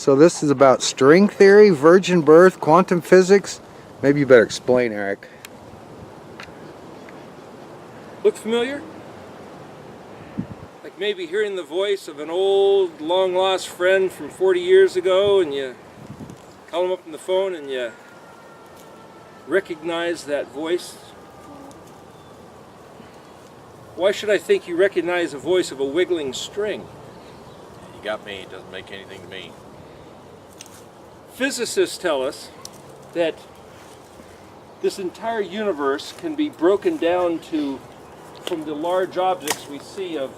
So this is about string theory, virgin birth, quantum physics. Maybe you better explain, Eric. Look familiar? Like maybe hearing the voice of an old, long-lost friend from 40 years ago, and you call him up on the phone and you recognize that voice. Why should I think you recognize the voice of a wiggling string? You got me. It doesn't make anything to me. Physicists tell us that this entire universe can be broken down to, from the large objects we see of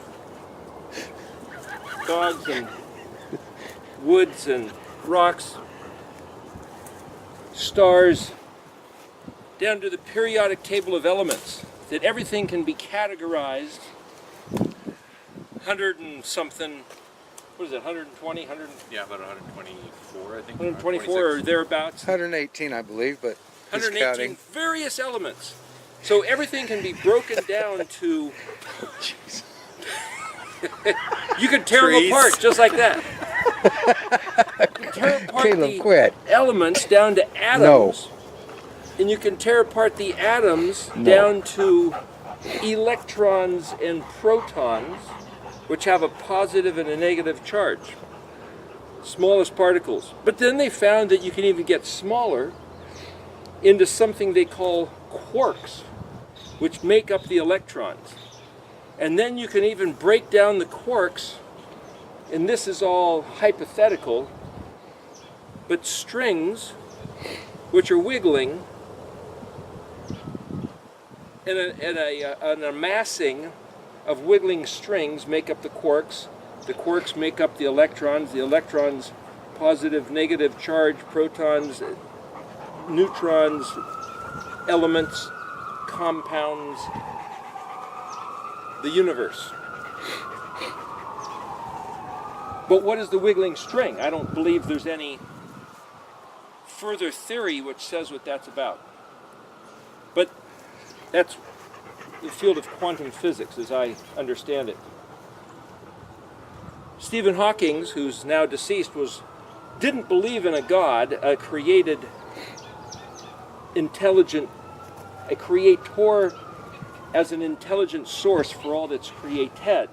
dogs and woods and rocks, stars, down to the periodic table of elements, that everything can be categorized 100 and something, what is it, 120, 100? Yeah, about 124, I think. 124 or thereabouts. 118, I believe, but he's 118 counting. various elements. So everything can be broken down to... You can tear them apart just like that. You can tear apart Caleb, the quit. elements down to atoms. And you can tear apart the atoms down to electrons and protons, which have a positive and a negative charge. Smallest particles. But then they found that you can even get smaller into something they call quarks, which make up the electrons. And then you can even break down the quarks, and this is all hypothetical, but strings, which are wiggling, and an amassing of wiggling strings make up the quarks make up the electrons positive, negative charge, protons, neutrons, elements, compounds, the universe. But what is the wiggling string? I don't believe there's any further theory which says what that's about. But that's the field of quantum physics as I understand it. Stephen Hawking, who's now deceased, didn't believe in a God, a created, intelligent, a creator as an intelligent source for all that's created.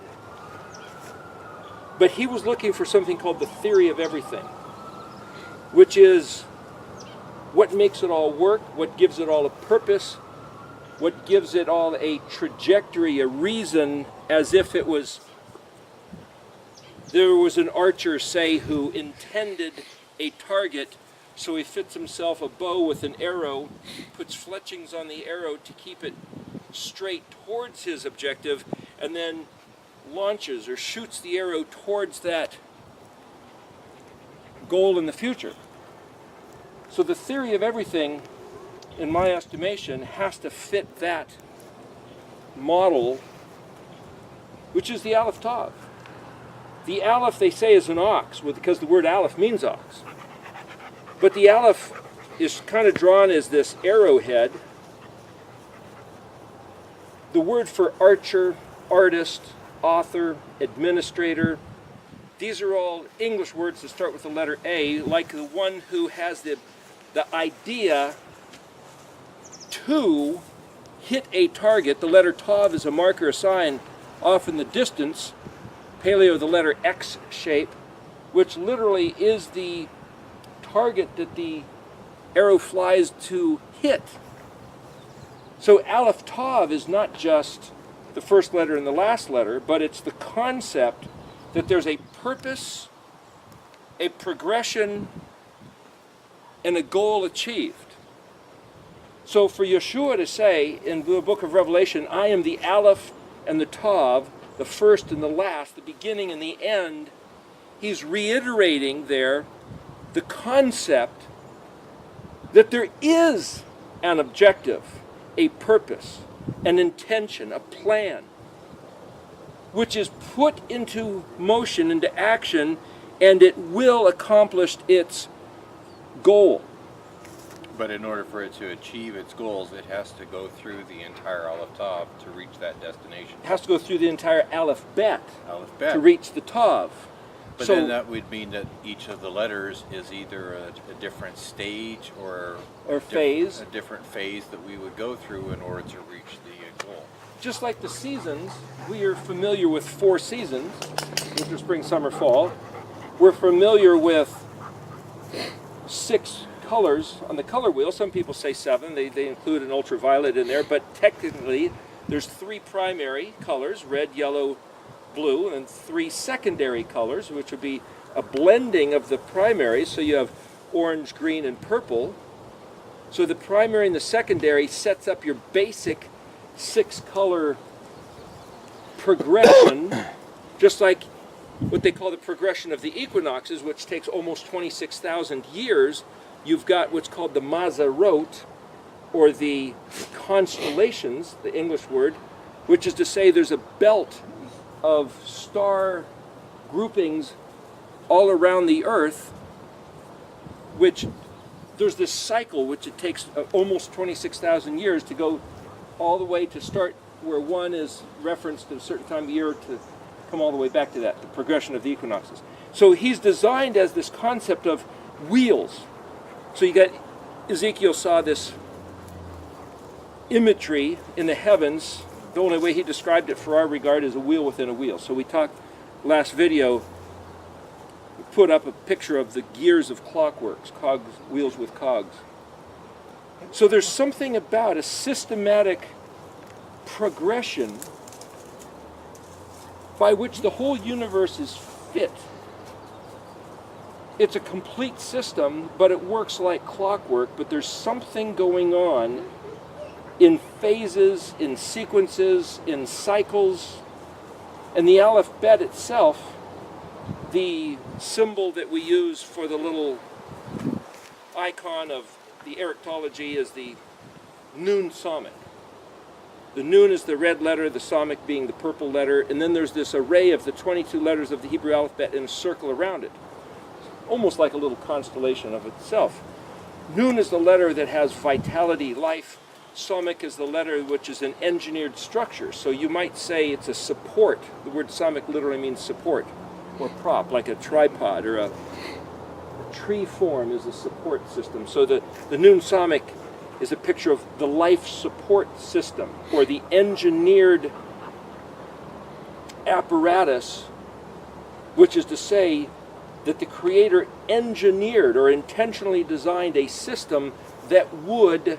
But he was looking for something called the theory of everything, which is what makes it all work, what gives it all a purpose, what gives it all a trajectory, a reason, as if it was, there was an archer, say, who intended a target, so he fits himself a bow with an arrow, puts fletchings on the arrow to keep it straight towards his objective, and then launches or shoots the arrow towards that goal in the future. So the theory of everything, in my estimation, has to fit that model, which is the Aleph Tav. The Aleph, they say, is an ox, because the word Aleph means ox. But the Aleph is kind of drawn as this arrowhead. The word for archer, artist, author, administrator, these are all English words that start with the letter A, like the one who has the idea to hit a target. The letter Tav is a marker, a sign off in the distance. Paleo, the letter X shape, which literally is the target that the arrow flies to hit. So Aleph Tav is not just the first letter and the last letter, but it's the concept that there's a purpose, a progression, and a goal achieved. So for Yeshua to say in the book of Revelation, I am the Aleph and the Tav, the first and the last, the beginning and the end, he's reiterating there the concept that there is an objective, a purpose, an intention, a plan, which is put into motion, into action, and it will accomplish its goal. But in order for it to achieve its goals, it has to go through the entire Aleph Tav to reach that destination. It has to go through the entire Aleph Bet Aleph Bet. to reach the Tav. But So- then that would mean that each of the letters is either a different stage or phase. a different phase that we would go through in order to reach the goal. Just like the seasons, we are familiar with 4 seasons, winter, spring, summer, fall. We're familiar with 6 colors on the color wheel. Some people say 7. They include an ultraviolet in there, but technically there's 3 primary colors, red, yellow, blue, and 3 secondary colors, which would be a blending of the primaries. So you have orange, green, and purple. So the primary and the secondary sets up your basic 6-color progression, just like what they call the progression of the equinoxes, which takes almost 26,000 years. You've got what's called the Mazarot, or the constellations, the English word, which is to say there's a belt of star groupings all around the Earth, which there's this cycle which it takes almost 26,000 years to go all the way to start where one is referenced at a certain time of year to come all the way back to that, the progression of the equinoxes. So he's designed as this concept of wheels. So you got, Ezekiel saw this imagery in the heavens. The only way he described it for our regard is a wheel within a wheel. So we talked last video, we put up a picture of the gears of clockworks, cogs, wheels with cogs. So there's something about a systematic progression by which the whole universe is fit. It's a complete system, but it works like clockwork, but there's something going on in phases, in sequences, in cycles. And the alphabet itself, the symbol that we use for the little icon of the Erectology is the Nun Psalmic. The Nun is the red letter, the Psalmic being the purple letter, and then there's this array of the 22 letters of the Hebrew alphabet in a circle around it. Almost like a little constellation of itself. Nun is the letter that has vitality, life. Psalmic is the letter which is an engineered structure. So you might say it's a support. The word psalmic literally means support or prop, like a tripod or a tree form is a support system. So the Nun Psalmic is a picture of the life support system, or the engineered apparatus, which is to say that the Creator engineered or intentionally designed a system that would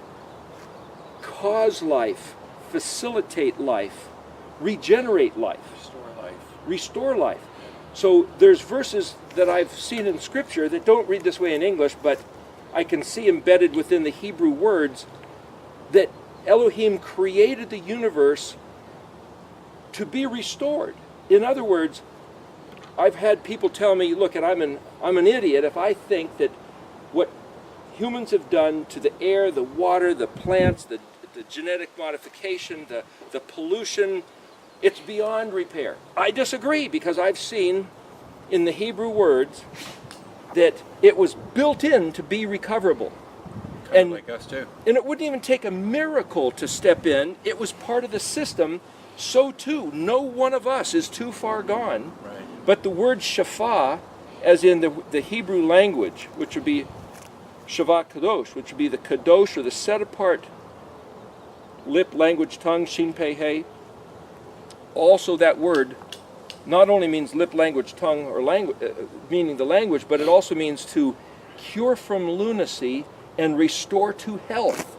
cause life, facilitate life, regenerate life, restore life. So there's verses that I've seen in Scripture that don't read this way in English, but I can see embedded within the Hebrew words that Elohim created the universe to be restored. In other words, I've had people tell me, look, and I'm an idiot if I think that what humans have done to the air, the water, the plants, the genetic modification, the pollution, it's beyond repair. I disagree, because I've seen in the Hebrew words that it was built in to be recoverable. And like us too. And it wouldn't even take a miracle to step in. It was part of the system. So too, no one of us is too far gone. Right. But the word shafah, as in the Hebrew language, which would be shavah kadosh, which would be the kadosh, or the set apart lip, language, tongue, shin, pei, hey. Also that word not only means lip, language, tongue, or meaning the language, but it also means to cure from lunacy and restore to health.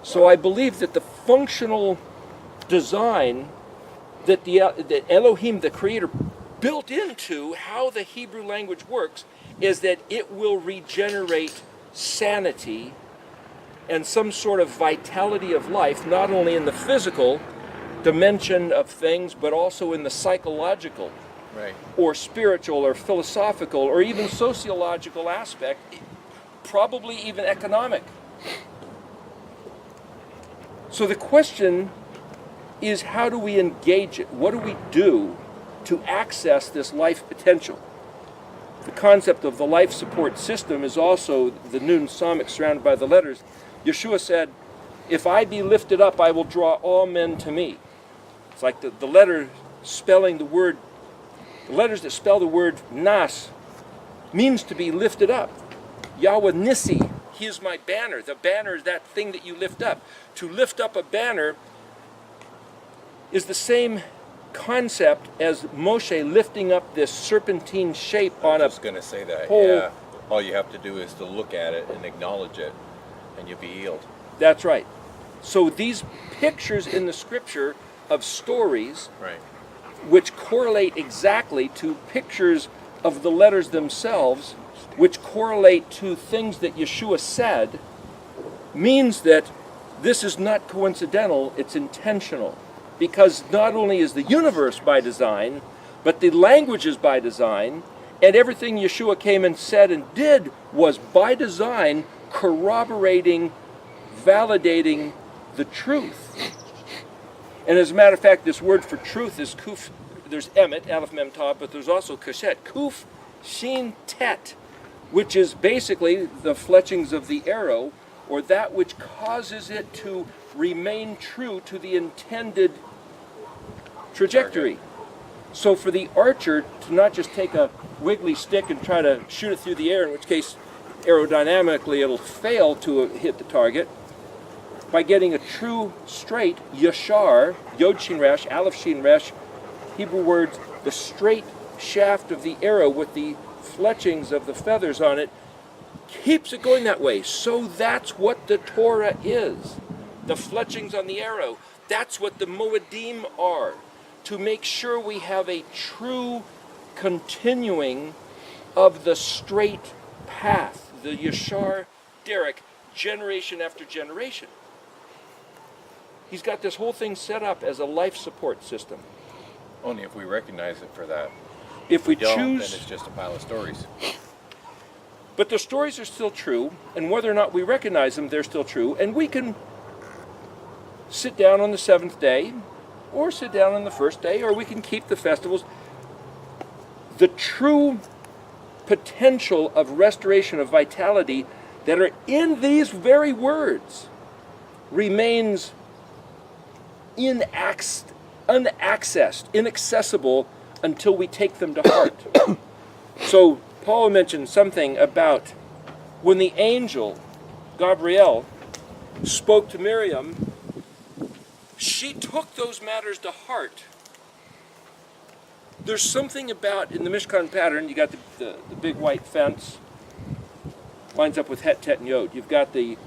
So I believe that the functional design that that Elohim, the Creator, built into how the Hebrew language works is that it will regenerate sanity and some sort of vitality of life, not only in the physical dimension of things, but also in the psychological, Right. or spiritual, or philosophical, or even sociological aspect, probably even economic. So the question is, how do we engage it? What do we do to access this life potential? The concept of the life support system is also the Nun Psalmic surrounded by the letters. Yeshua said, if I be lifted up, I will draw all men to me. It's like the letter spelling the word The letters that spell the word nas means to be lifted up. Yahweh Nissi, he is my banner. The banner is that thing that you lift up. To lift up a banner is the same concept as Moshe lifting up this serpentine shape on I a was going to say that, pole. yeah. All you have to do is to look at it and acknowledge it, and you'll be healed. That's right. So these pictures in the scripture of stories, Right. which correlate exactly to pictures of the letters themselves, which correlate to things that Yeshua said, means that this is not coincidental, it's intentional. Because not only is the universe by design, but the language is by design, and everything Yeshua came and said and did was by design corroborating, validating the truth. And as a matter of fact, this word for truth is kuf. There's emet, aleph mem tav, but there's also kashet, kuf shin tet, which is basically the fletchings of the arrow, or that which causes it to remain true to the intended trajectory. So for the archer to not just take a wiggly stick and try to shoot it through the air, in which case aerodynamically it'll fail to hit the target, by getting a true straight yashar, yod shin resh, aleph shin resh, Hebrew words, the straight shaft of the arrow with the fletchings of the feathers on it, keeps it going that way. So that's what the Torah is. The fletchings on the arrow, that's what the Moedim are. To make sure we have a true continuing of the straight path, the Yashar Derek, generation after generation. He's got this whole thing set up as a life support system. Only if we recognize it for that. If we don't, choose, then it's just a pile of stories. but the stories are still true, and whether or not we recognize them, they're still true, and we can sit down on the seventh day, or sit down on the first day, or we can keep the festivals. The true potential of restoration of vitality that are in these very words remains unaccessed, inaccessible until we take them to heart. So Paul mentioned something about when the angel, Gabriel, spoke to Miriam, she took those matters to heart. There's something about, in the Mishkan pattern, you got the big white fence, lines up with Het, Tet, and Yod. You've got the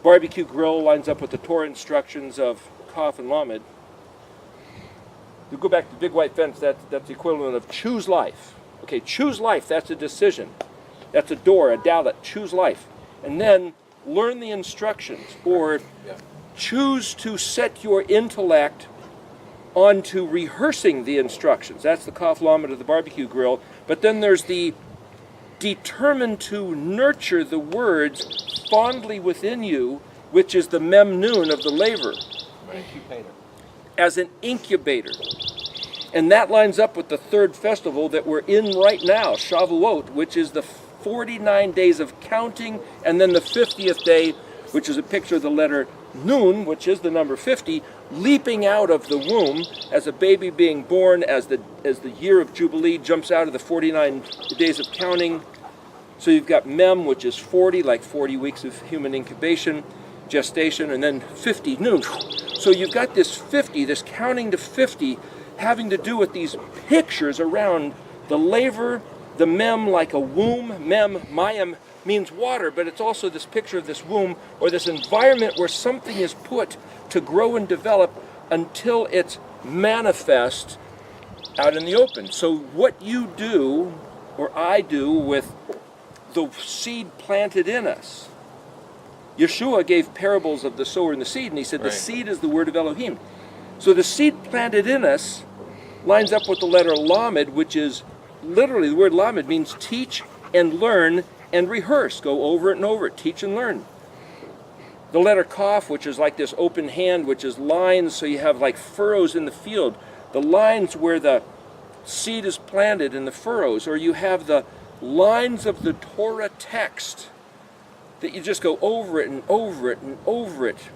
barbecue grill, lines up with the Torah instructions of Kaf and Lamed. You go back to the big white fence, that's the equivalent of choose life. Okay, choose life, that's a decision. That's a door, a dalet, choose life. And then learn the instructions, or choose to set your intellect onto rehearsing the instructions. That's the Kaf Lamed of the barbecue grill. But then there's the determined to nurture the words fondly within you, which is the Mem Nun of the laver. Incubator. As an incubator. And that lines up with the third festival that we're in right now, Shavuot, which is the 49 days of counting, and then the 50th day, which is a picture of the letter Nun, which is the number 50, leaping out of the womb as a baby being born, as the year of Jubilee jumps out of the 49 days of counting. So you've got Mem, which is 40, like 40 weeks of human incubation, gestation, and then 50, Nun. So you've got this 50, this counting to 50, having to do with these pictures around the laver, the Mem like a womb. Mem, Mayim, means water, but it's also this picture of this womb, or this environment where something is put to grow and develop until it's manifest out in the open. So what you do, or I do, with the seed planted in us. Yeshua gave parables of the sower and the seed, and he said the seed is the word of Elohim. So the seed planted in us lines up with the letter Lamed, which is literally, the word Lamed means teach and learn and rehearse. Go over it and over it, teach and learn. The letter Kaf, which is like this open hand, which is lines, so you have like furrows in the field. The lines where the seed is planted in the furrows, or you have the lines of the Torah text that you just go over it and over it and over it,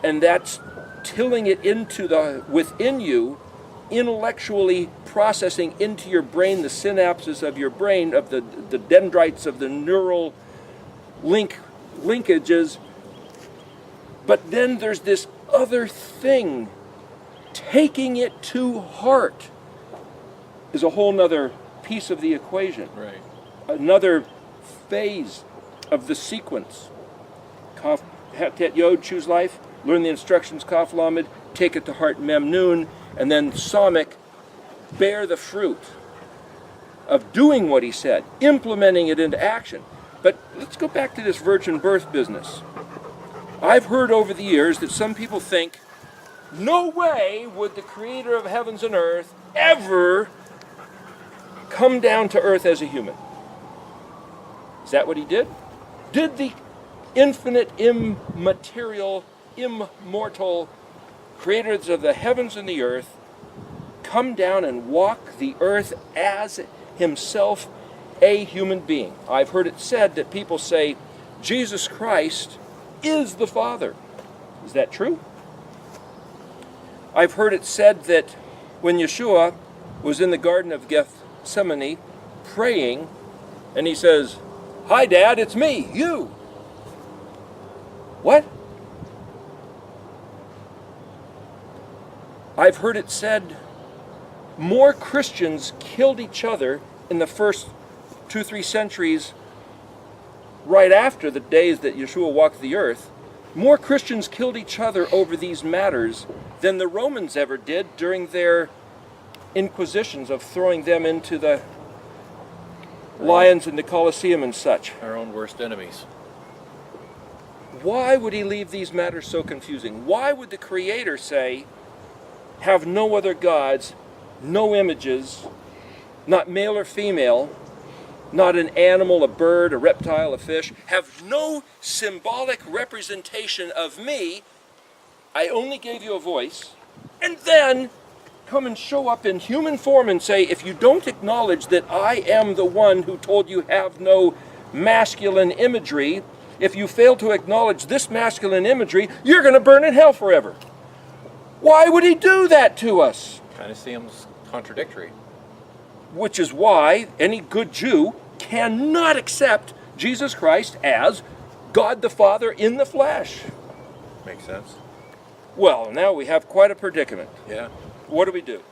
and that's tilling it into the within you intellectually processing into your brain the synapses of your brain, of the dendrites of the neural linkages. But then there's this other thing. Taking it to heart is a whole nother piece of the equation. Right. Another phase of the sequence. Kaf, Het, Tet, Yod, choose life, learn the instructions, Kaf, Lamed, take it to heart, Mem, Nun, and then Samik, bear the fruit of doing what he said, implementing it into action. But let's go back to this virgin birth business. I've heard over the years that some people think, no way would the creator of heavens and earth ever come down to earth as a human. Is that what he did? Did the infinite, immaterial, immortal creators of the heavens and the earth come down and walk the earth as himself a human being? I've heard it said that people say Jesus Christ is the Father. Is that true? I've heard it said that when Yeshua was in the Garden of Gethsemane praying, and he says, "Hi, Dad, it's me, you." What? I've heard it said more Christians killed each other in the first 2-3 centuries right after the days that Yeshua walked the earth. More Christians killed each other over these matters than the Romans ever did during their inquisitions of throwing them into the lions in the Colosseum and such. Our own worst enemies. Why would he leave these matters so confusing? Why would the Creator say, have no other gods, no images, not male or female, not an animal, a bird, a reptile, a fish, have no symbolic representation of me? I only gave you a voice, and then come and show up in human form and say, if you don't acknowledge that I am the one who told you have no masculine imagery, if you fail to acknowledge this masculine imagery, you're going to burn in hell forever. Why would he do that to us? Kind of seems contradictory. Which is why any good Jew cannot accept Jesus Christ as God the Father in the flesh. Makes sense. Well, now we have quite a predicament. Yeah. What do?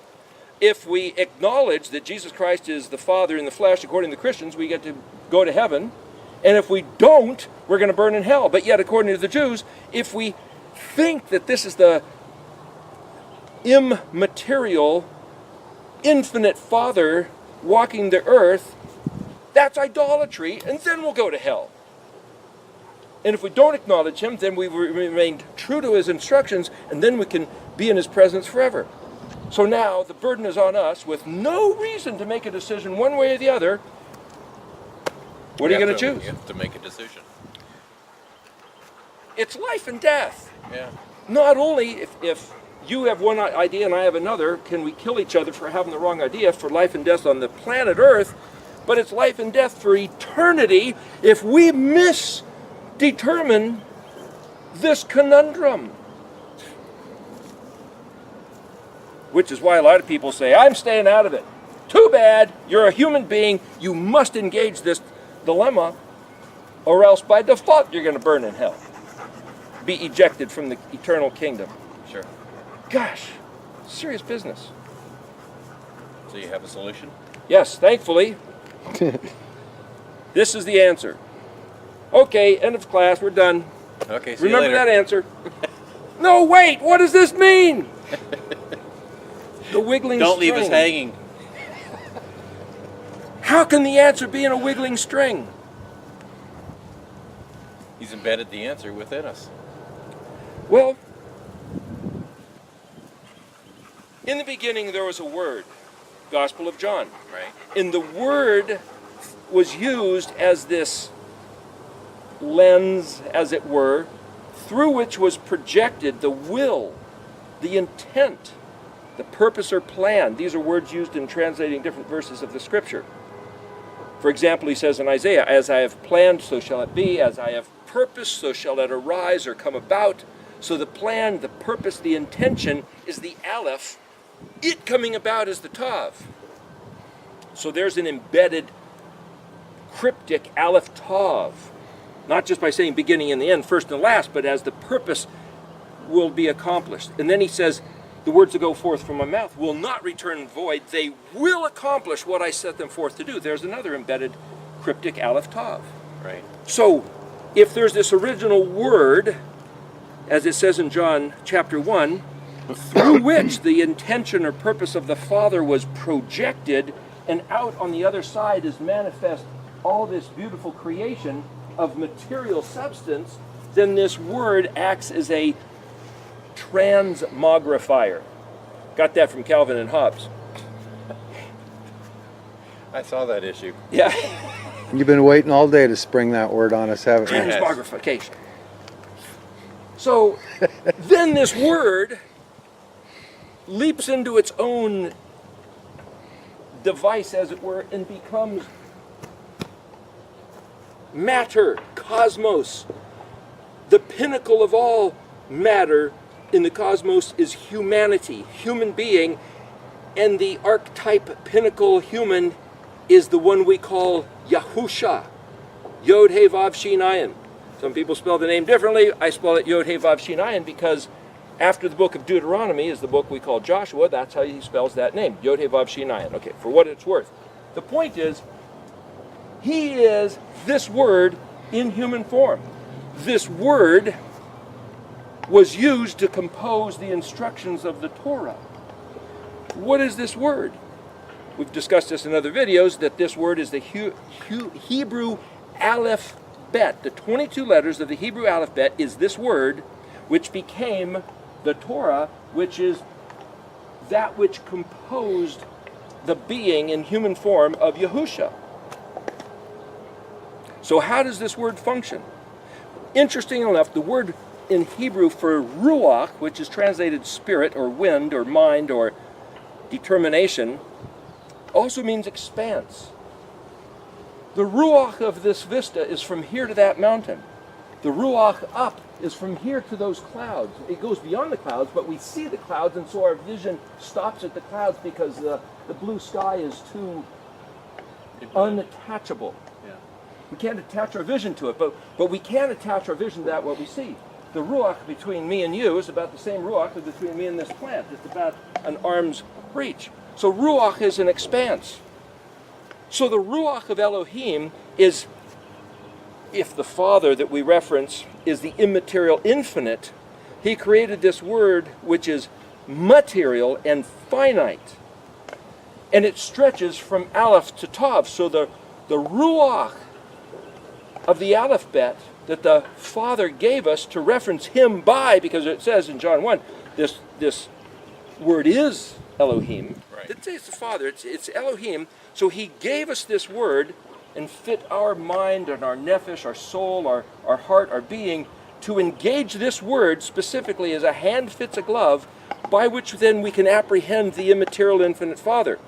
If we acknowledge that Jesus Christ is the Father in the flesh, according to the Christians, we get to go to heaven. And if we don't, we're going to burn in hell. But yet, according to the Jews, if we think that this is the immaterial, infinite Father walking the earth, that's idolatry, and then we'll go to hell. And if we don't acknowledge him, then we remain true to his instructions, and then we can be in his presence forever. So now the burden is on us with no reason to make a decision one way or the other. What are you going to choose? You have to make a decision. It's life and death. Yeah. Not only if you have one idea and I have another, can we kill each other for having the wrong idea, for life and death on the planet Earth, but it's life and death for eternity if we misdetermine this conundrum. Which is why a lot of people say, I'm staying out of it. Too bad, you're a human being, you must engage this dilemma, or else by default you're going to burn in hell. Be ejected from the eternal kingdom. Sure. Gosh, serious business. So you have a solution? Yes, thankfully. This is the answer. Okay, end of class, we're done. Okay, see Remember you later. that answer. No, wait, what does this mean? The wiggling Don't string. leave us hanging. How can the answer be in a wiggling string? He's embedded the answer within us. Well, in the beginning there was a word, Gospel of John. Right. And the word was used as this lens, as it were, through which was projected the will, the intent, the purpose or plan. These are words used in translating different verses of the Scripture. For example, he says in Isaiah, as I have planned, so shall it be. As I have purposed, so shall it arise or come about. So the plan, the purpose, the intention is the aleph it coming about is the Tav. So there's an embedded cryptic Aleph Tav, not just by saying beginning and the end, first and last, but as the purpose will be accomplished. And then he says, the words that go forth from my mouth will not return void. They will accomplish what I set them forth to do. There's another embedded cryptic Aleph Tav. Right. So if there's this original word, as it says in John chapter 1, through which the intention or purpose of the Father was projected, and out on the other side is manifest all this beautiful creation of material substance, then this word acts as a transmogrifier. Got that from Calvin and Hobbes. I saw that issue. Yeah. You've been waiting all day to spring that word on us, haven't you? Transmogrification. So then this word leaps into its own device, as it were, and becomes matter, cosmos. The pinnacle of all matter in the cosmos is humanity, human being, and the archetype pinnacle human is the one we call Yahusha, Yod He Vav Shin Ayin. Some people spell the name differently. I spell it Yod He Vav Shin Ayin because after the book of Deuteronomy is the book we call Joshua. That's how he spells that name, Yod He Vav Shin Ayin. Okay, for what it's worth. The point is, he is this word in human form. This word was used to compose the instructions of the Torah. What is this word? We've discussed this in other videos, that this word is the Hebrew Aleph Bet. The 22 letters of the Hebrew Aleph Bet is this word, which became the Torah, which is that which composed the being in human form of Yahusha. So how does this word function? Interesting enough, the word in Hebrew for ruach, which is translated spirit or wind or mind or determination, also means expanse. The ruach of this vista is from here to that mountain. The ruach up is from here to those clouds. It goes beyond the clouds, but we see the clouds, and so our vision stops at the clouds because the blue sky is too unattachable. Yeah. We can't attach our vision to it, but we can attach our vision to that what we see. The ruach between me and you is about the same ruach as between me and this plant. It's about an arm's reach. So ruach is an expanse. So the ruach of Elohim is, if the Father that we reference is the immaterial infinite, he created this word which is material and finite. And it stretches from Aleph to Tav. So the ruach of the Aleph Bet that the Father gave us to reference him by, because it says in John 1, this word is Elohim. Right. It says the Father, it's Elohim. So he gave us this word and fit our mind and our nephesh, our soul, our heart, our being, to engage this word specifically as a hand fits a glove, by which then we can apprehend the immaterial infinite Father.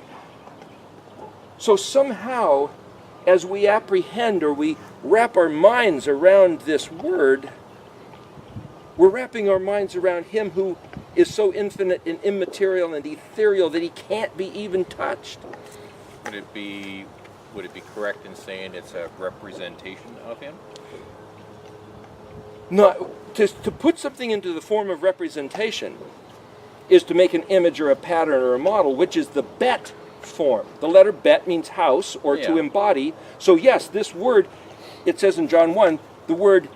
So somehow, as we apprehend or we wrap our minds around this word, we're wrapping our minds around him who is so infinite and immaterial and ethereal that he can't be even touched. Would it be correct in saying it's a representation of him? No, to put something into the form of representation is to make an image or a pattern or a model, which is the bet form. The letter bet means house or to embody. So yes, this word, it says in John 1, the word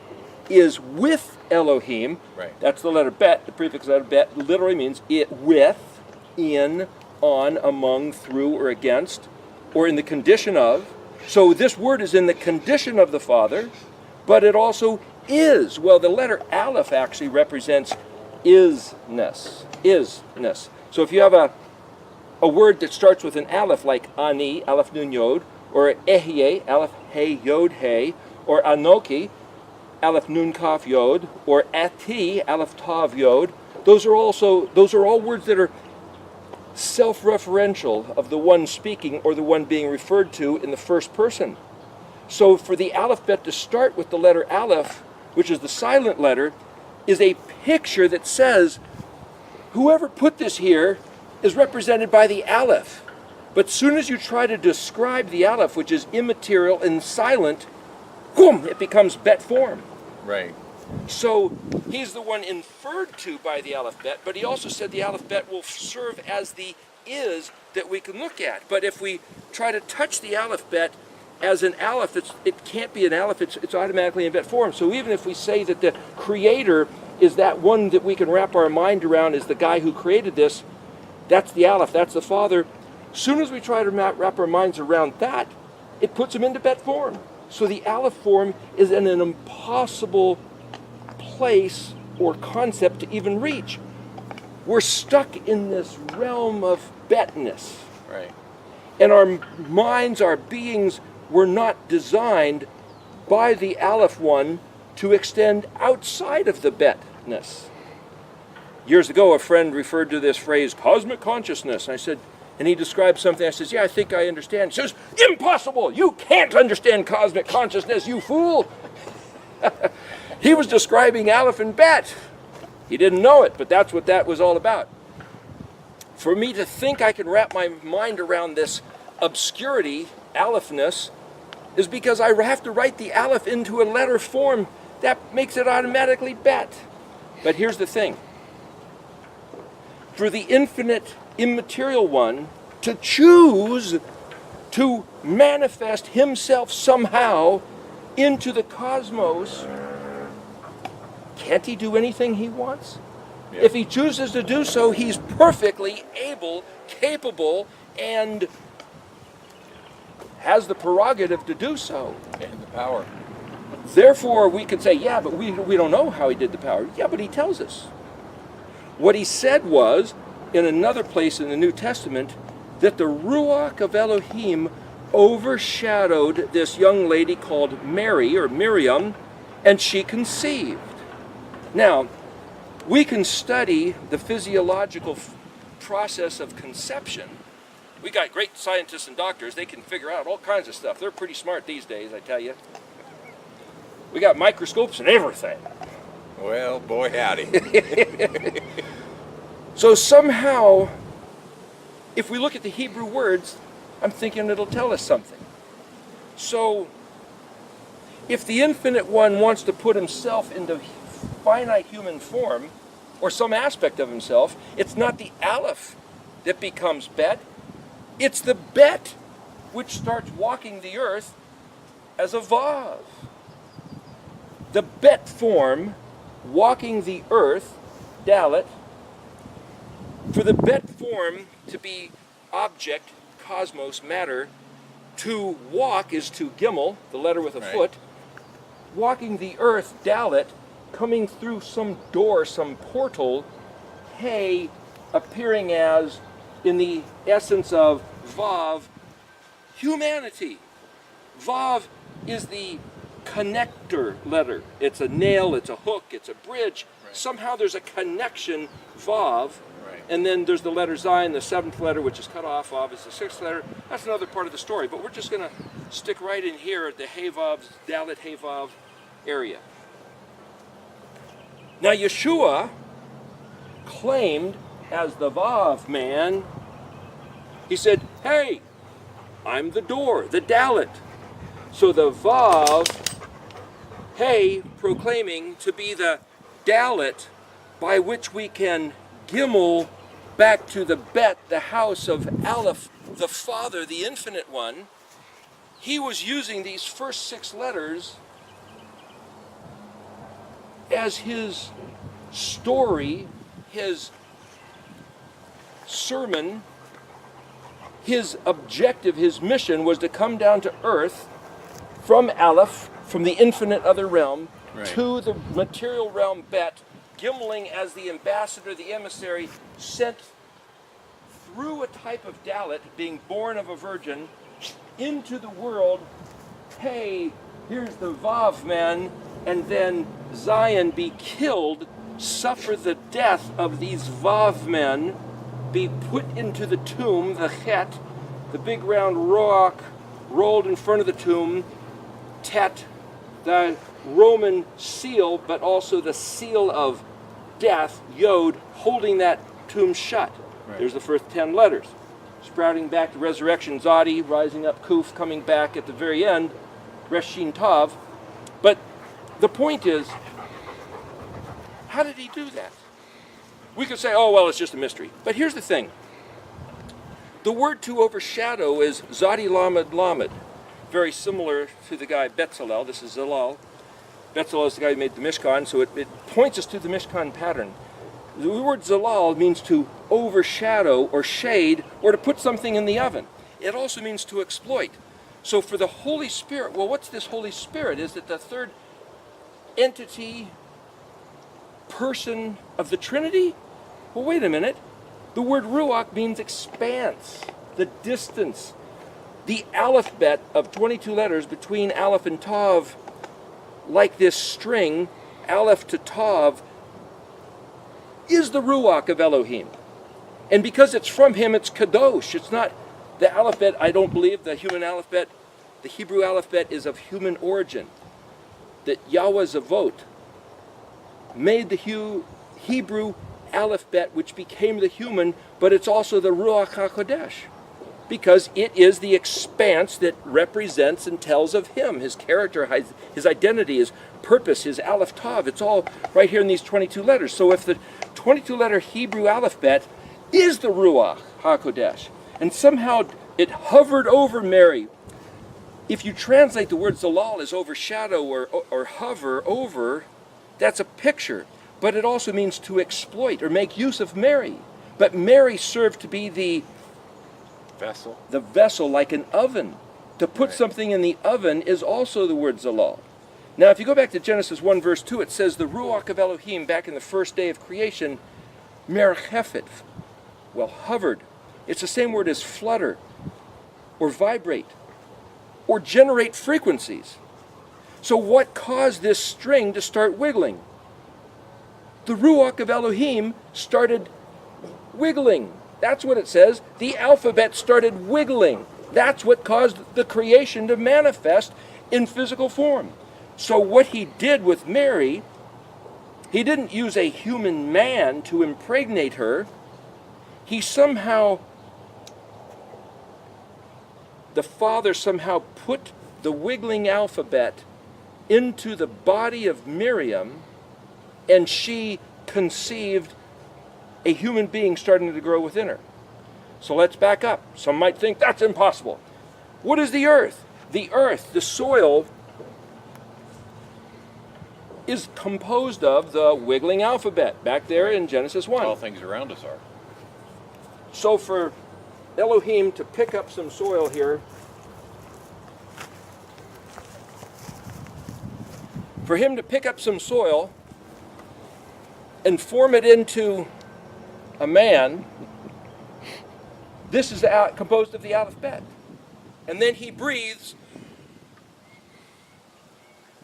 is with Elohim. Right. That's the letter bet. The prefix letter bet literally means it with, in, on, among, through, or against, or in the condition of. So this word is in the condition of the Father, but it also is. Well, the letter Aleph actually represents isness. Isness. So if you have a word that starts with an Aleph, like Ani, Aleph Nun Yod, or Ehyeh, Aleph Hey Yod Hey, or Anoki, Aleph Nun Kaf Yod, or Ati, Aleph Tav Yod, those are all words that are self-referential of the one speaking or the one being referred to in the first person. So for the Aleph Bet to start with the letter Aleph, which is the silent letter, is a picture that says, whoever put this here is represented by the Aleph. But soon as you try to describe the Aleph, which is immaterial and silent, boom, it becomes bet form. Right. So he's the one inferred to by the Aleph bet, but he also said the Aleph bet will serve as the is that we can look at. But if we try to touch the Aleph bet as an Aleph, it can't be an Aleph, it's automatically in bet form. So even if we say that the creator is that one that we can wrap our mind around as the guy who created this, that's the Aleph, that's the Father. As soon as we try to wrap our minds around that, it puts him into bet form. So the Aleph form is in an impossible place or concept to even reach. We're stuck in this realm of betness. Right. And our minds, our beings were not designed by the Aleph one to extend outside of the betness. Years ago, a friend referred to this phrase, cosmic consciousness. And I said, and he described something. I said, yeah, I think I understand. He says, impossible! You can't understand cosmic consciousness, you fool! He was describing Aleph and Bet. He didn't know it, but that's what that was all about. For me to think I can wrap my mind around this obscurity, Alephness, is because I have to write the Aleph into a letter form. That makes it automatically Bet. But here's the thing. For the infinite immaterial one to choose to manifest himself somehow into the cosmos, can't he do anything he wants? Yeah. If he chooses to do so, he's perfectly able, capable, and has the prerogative to do so. And the power. Therefore, we could say, yeah, but we don't know how he did the power. Yeah, but he tells us. What he said was, in another place in the New Testament, that the Ruach of Elohim overshadowed this young lady called Mary, or Miriam, and she conceived. Now, we can study the physiological process of conception. We got great scientists and doctors. They can figure out all kinds of stuff. They're pretty smart these days, I tell you. We got microscopes and everything. Well, boy, howdy. So somehow, if we look at the Hebrew words, I'm thinking it'll tell us something. So, if the Infinite One wants to put himself into finite human form, or some aspect of himself, it's not the Aleph that becomes Bet, it's the Bet which starts walking the earth as a Vav. The Bet form walking the earth, Dalet, for the Bet form to be object, cosmos, matter, to walk is to Gimel, the letter with a Right. foot, walking the earth, Dalet, coming through some door, some portal, Hey, appearing as, in the essence of Vav, humanity. Vav is the connector letter. It's a nail, it's a hook, it's a bridge. Right. Somehow there's a connection, Vav, Right. and then there's the letter Zayin, the seventh letter, which is cut off. Vav is the sixth letter. That's another part of the story, but we're just going to stick right in here at the Hey Vav, Dalet Hey Vav area. Now Yeshua claimed as the Vav man, he said, hey, I'm the door, the Dalet. So the Vav, hey, proclaiming to be the Dalet by which we can Gimel back to the Bet, the house of Aleph, the Father, the Infinite One. He was using these first 6 letters as his story, his sermon, his objective, his mission was to come down to earth from Aleph, from the infinite other realm, Right. to the material realm Bet, Gimling as the ambassador, the emissary, sent through a type of Dalet, being born of a virgin, into the world. Hey, here's the Vav man, and then Zion be killed, suffer the death of these Vav men, be put into the tomb, the Chet, the big round rock rolled in front of the tomb, Tet, the Roman seal, but also the seal of death, Yod, holding that tomb shut. Right. There's the first 10 letters. Sprouting back to resurrection, Zadi, rising up, Kuf, coming back at the very end, Resh Shin Tav. But the point is, how did he do that? We could say, oh, well, it's just a mystery. But here's the thing. The word to overshadow is Zadi Lamed Lamed, very similar to the guy Betzalel. This is Zalal. Betzalel is the guy who made the Mishkan, so it points us to the Mishkan pattern. The word Zalal means to overshadow or shade or to put something in the oven. It also means to exploit. So for the Holy Spirit, well, what's this Holy Spirit? Is it the third entity, person of the Trinity? Well, wait a minute. The word Ruach means expanse, the distance. The alphabet of 22 letters between Aleph and Tav, like this string, Aleph to Tav, is the Ruach of Elohim. And because it's from him, it's Kadosh. It's not the alphabet, I don't believe, the human alphabet, the Hebrew alphabet is of human origin. That Yahweh Zavot made the Hebrew alphabet, which became the human, but it's also the Ruach HaKodesh. Because it is the expanse that represents and tells of him, his character, his identity, his purpose, his Aleph Tav. It's all right here in these 22 letters. So if the 22-letter Hebrew alphabet is the Ruach HaKodesh, and somehow it hovered over Mary, if you translate the word Zalal as overshadow or hover over, that's a picture. But it also means to exploit or make use of Mary. But Mary served to be the vessel, like an oven. To put something in the oven is also the word Zalal. Now, if you go back to Genesis 1, verse 2, it says the Ruach of Elohim, back in the first day of creation, merchefet, well, hovered. It's the same word as flutter, or vibrate, or generate frequencies. So what caused this string to start wiggling? The Ruach of Elohim started wiggling. That's what it says. The alphabet started wiggling. That's what caused the creation to manifest in physical form. So what he did with Mary, he didn't use a human man to impregnate her. He somehow, the Father somehow put the wiggling alphabet into the body of Miriam, and she conceived a human being starting to grow within her. So let's back up. Some might think that's impossible. What is the earth? The earth, the soil, is composed of the wiggling alphabet back there in Genesis 1. All things around us are. So for Elohim to pick up some soil here, for him to pick up some soil and form it into a man, this is composed of the alphabet. And then he breathes,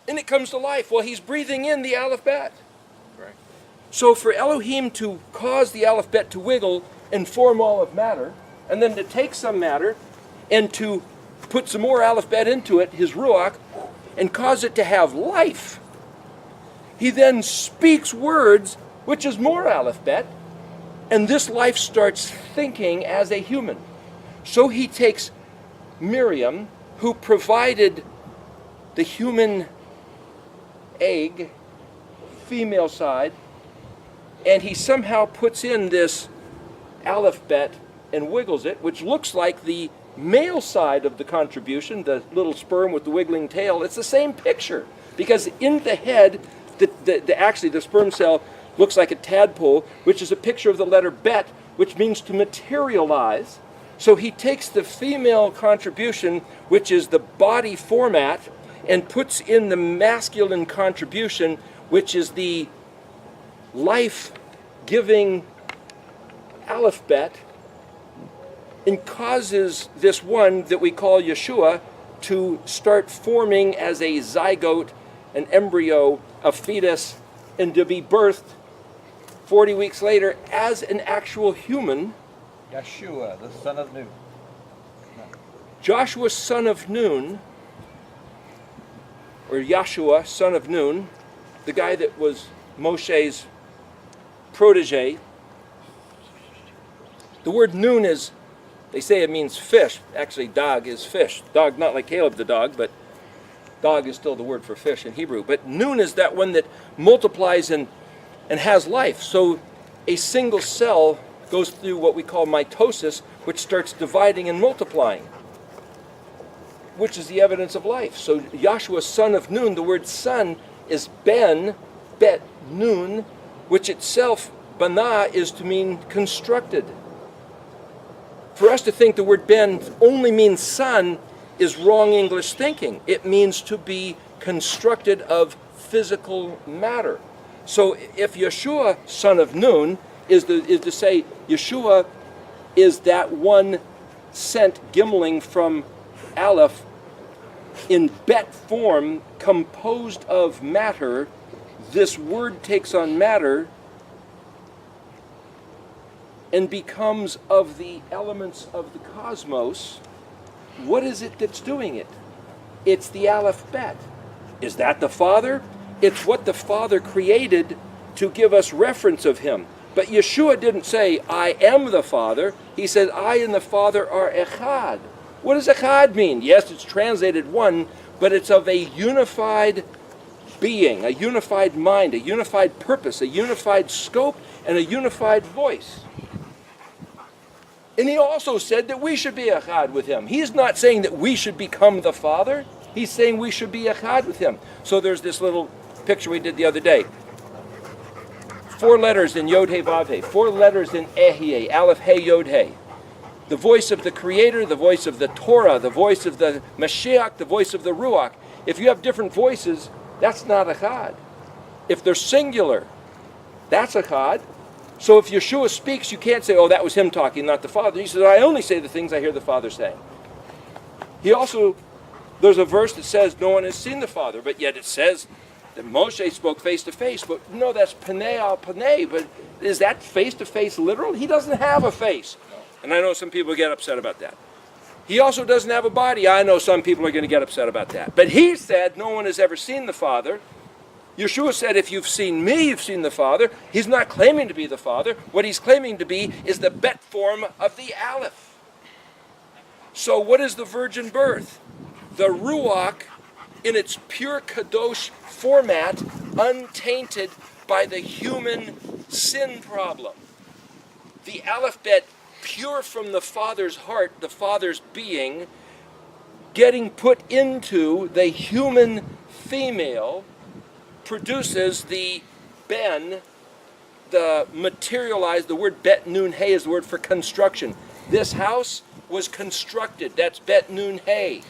and it comes to life. Well, he's breathing in the alphabet. Right. So for Elohim to cause the alphabet to wiggle and form all of matter, and then to take some matter and to put some more alphabet into it, his Ruach, and cause it to have life, he then speaks words, which is more alphabet, and this life starts thinking as a human. So he takes Miriam, who provided the human egg, female side, and he somehow puts in this alphabet and wiggles it, which looks like the male side of the contribution, the little sperm with the wiggling tail. It's the same picture, because in the head, actually the sperm cell looks like a tadpole, which is a picture of the letter bet, which means to materialize. So he takes the female contribution, which is the body format, and puts in the masculine contribution, which is the life-giving alphabet, and causes this one that we call Yeshua to start forming as a zygote, an embryo, a fetus, and to be birthed 40 weeks later as an actual human. Yeshua, the son of Nun. Joshua, son of Nun, or Yahshua, son of Nun, the guy that was Moshe's protege, The word noon is, they say it means fish. Actually, dog is fish. Dog, not like Caleb the dog, but dog is still the word for fish in Hebrew. But noon is that one that multiplies and has life. So a single cell goes through what we call mitosis, which starts dividing and multiplying, which is the evidence of life. So Yahshua, son of Nun, the word son is bet nun, which itself, bana, is to mean constructed. For us to think the word ben only means son is wrong English thinking. It means to be constructed of physical matter. So if Yeshua, son of Nun, is to say Yeshua is that one sent gimling from Aleph in bet form, composed of matter. This word takes on matter and becomes of the elements of the cosmos. What is it that's doing it? It's the Aleph Bet. Is that the Father? It's what the Father created to give us reference of him. But Yeshua didn't say, I am the Father. He said, I and the Father are echad. What does echad mean? Yes, it's translated one, but it's of a unified being, a unified mind, a unified purpose, a unified scope, and a unified voice. And he also said that we should be echad with him. He's not saying that we should become the Father. He's saying we should be echad with him. So there's this little picture we did the other day. 4 letters in Yod He Vav He, 4 letters in Ehyeh, Aleph He Yod He. The voice of the Creator, the voice of the Torah, the voice of the Mashiach, the voice of the Ruach. If you have different voices, that's not echad. If they're singular, that's echad. So if Yeshua speaks, you can't say, oh, that was him talking, not the Father. He says, I only say the things I hear the Father saying. He also, there's a verse that says no one has seen the Father, but yet it says that Moshe spoke face to face. But no, that's panei al panei. But is that face to face literal? He doesn't have a face. And I know some people get upset about that. He also doesn't have a body. I know some people are going to get upset about that. But he said no one has ever seen the Father. Yeshua said, if you've seen me, you've seen the Father. He's not claiming to be the Father. What he's claiming to be is the bet form of the Aleph. So what is the virgin birth? The Ruach in its pure Kadosh format, untainted by the human sin problem. The Aleph Bet, pure from the Father's heart, the Father's being, getting put into the human female, produces the ben, the materialized, the word bet nun hey is the word for construction. This house was constructed. That's bet nun hey.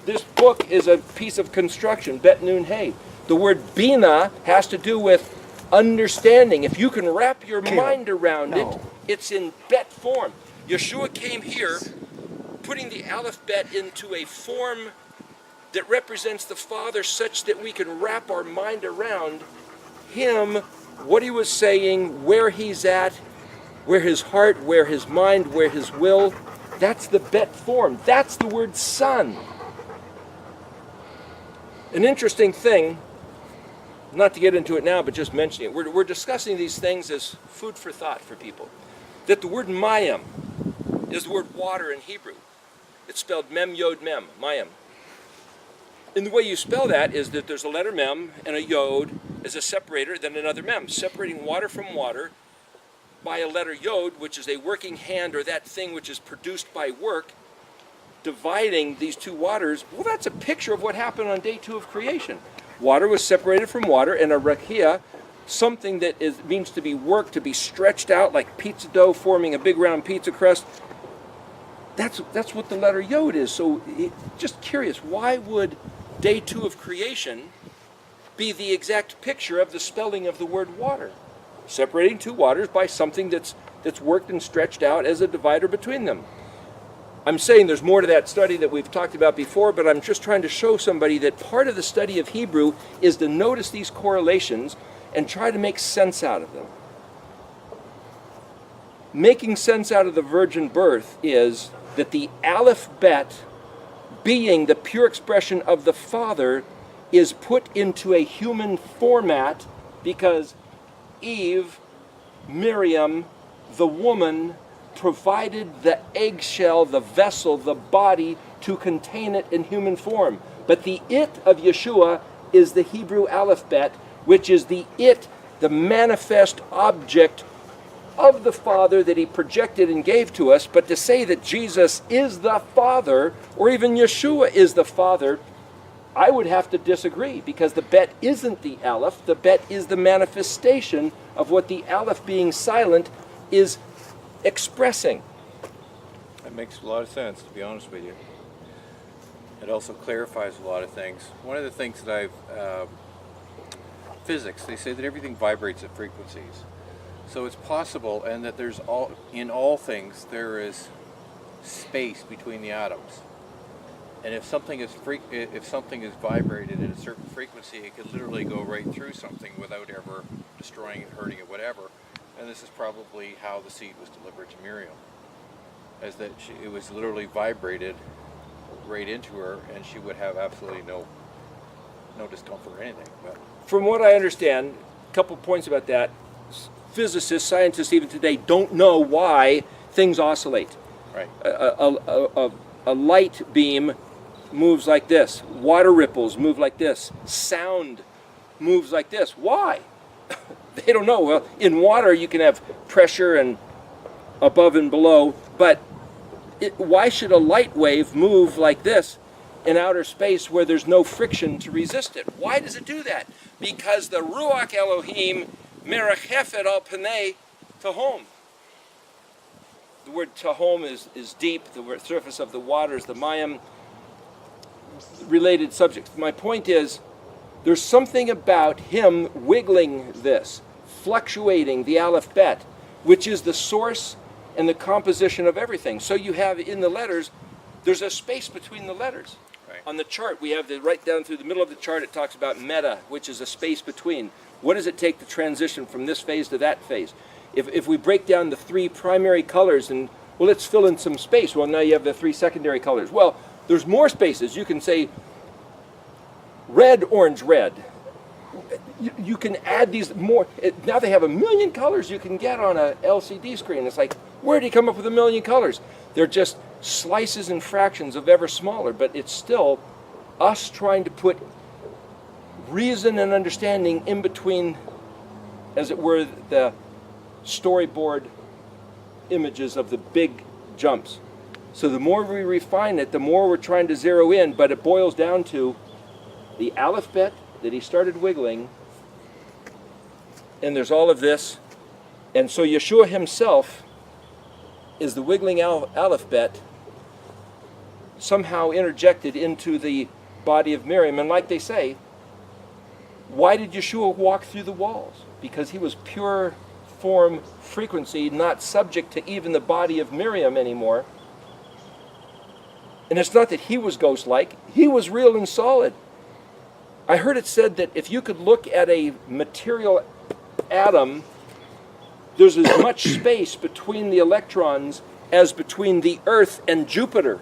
This book is a piece of construction, bet nun hey. The word bina has to do with understanding. If you can wrap your mind around it, it's in bet form. Yeshua came here, putting the Aleph Bet into a form that represents the Father such that we can wrap our mind around him, what he was saying, where he's at, where his heart, where his mind, where his will. That's the bet form. That's the word son. An interesting thing, not to get into it now, but just mentioning it. We're discussing these things as food for thought for people. That the word mayim is the word water in Hebrew. It's spelled mem yod mem, mayim. And the way you spell that is that there's a letter mem and a yod as a separator, then another mem, separating water from water by a letter yod, which is a working hand, or that thing which is produced by work, dividing these two waters. Well, that's a picture of what happened on day 2 of creation. Water was separated from water, and a rakia, something that means to be worked, to be stretched out like pizza dough, forming a big round pizza crust. That's what the letter yod is. So just curious, why would day 2 of creation be the exact picture of the spelling of the word water? Separating two waters by something that's worked and stretched out as a divider between them. I'm saying there's more to that study that we've talked about before, but I'm just trying to show somebody that part of the study of Hebrew is to notice these correlations and try to make sense out of them. Making sense out of the virgin birth is that the Aleph Bet, being the pure expression of the Father, is put into a human format because Eve, Miriam, the woman provided the eggshell, the vessel, the body to contain it in human form. But the it of Yeshua is the Hebrew alphabet, which is the it, the manifest object of the Father that he projected and gave to us. But to say that Jesus is the Father, or even Yeshua is the Father, I would have to disagree, because the bet isn't the aleph, the bet is the manifestation of what the aleph, being silent, is expressing. That makes a lot of sense, to be honest with you. It also clarifies a lot of things. One of the things that physics, they say that everything vibrates at frequencies. So it's possible, and that in all things there is space between the atoms. And if something is vibrated at a certain frequency, it could literally go right through something without ever destroying it, hurting it, whatever. And this is probably how the seed was delivered to Miriam, as that it was literally vibrated right into her, and she would have absolutely no discomfort or anything. But From what I understand, a couple points about that. Physicists, scientists even today don't know why things oscillate. right, A light beam moves like this. Water ripples move like this. Sound moves like this. Why? They don't know. Well, in water you can have pressure and above and below, but why should a light wave move like this in outer space where there's no friction to resist it? Why does it do that? Because the Ruach Elohim merachefet al panei tahom. The word tahom is deep. The word surface of the water is the mayim. Related subjects. My point is, there's something about him wiggling this, fluctuating the aleph bet, which is the source and the composition of everything. So you have in the letters, there's a space between the letters. right. On the chart, we have right down through the middle of the chart, it talks about meta, which is a space between. What does it take to transition from this phase to that phase? If we break down the three primary colors and, well, let's fill in some space. Well, now you have the three secondary colors. Well, there's more spaces. You can say red, orange, red. You can add these more. Now they have 1 million colors you can get on a LCD screen. It's like, where did he come up with 1 million colors? They're just slices and fractions of ever smaller, but it's still us trying to put reason and understanding in between, as it were, the storyboard images of the big jumps. So the more we refine it, the more we're trying to zero in, but it boils down to the alphabet that he started wiggling, and there's all of this, and so Yeshua himself is the wiggling alphabet somehow interjected into the body of Miriam. And like they say, why did Yeshua walk through the walls? Because he was pure form frequency, not subject to even the body of Miriam anymore. And it's not that he was ghost-like, he was real and solid. I heard it said that if you could look at a material atom, there's as much space between the electrons as between the Earth and Jupiter.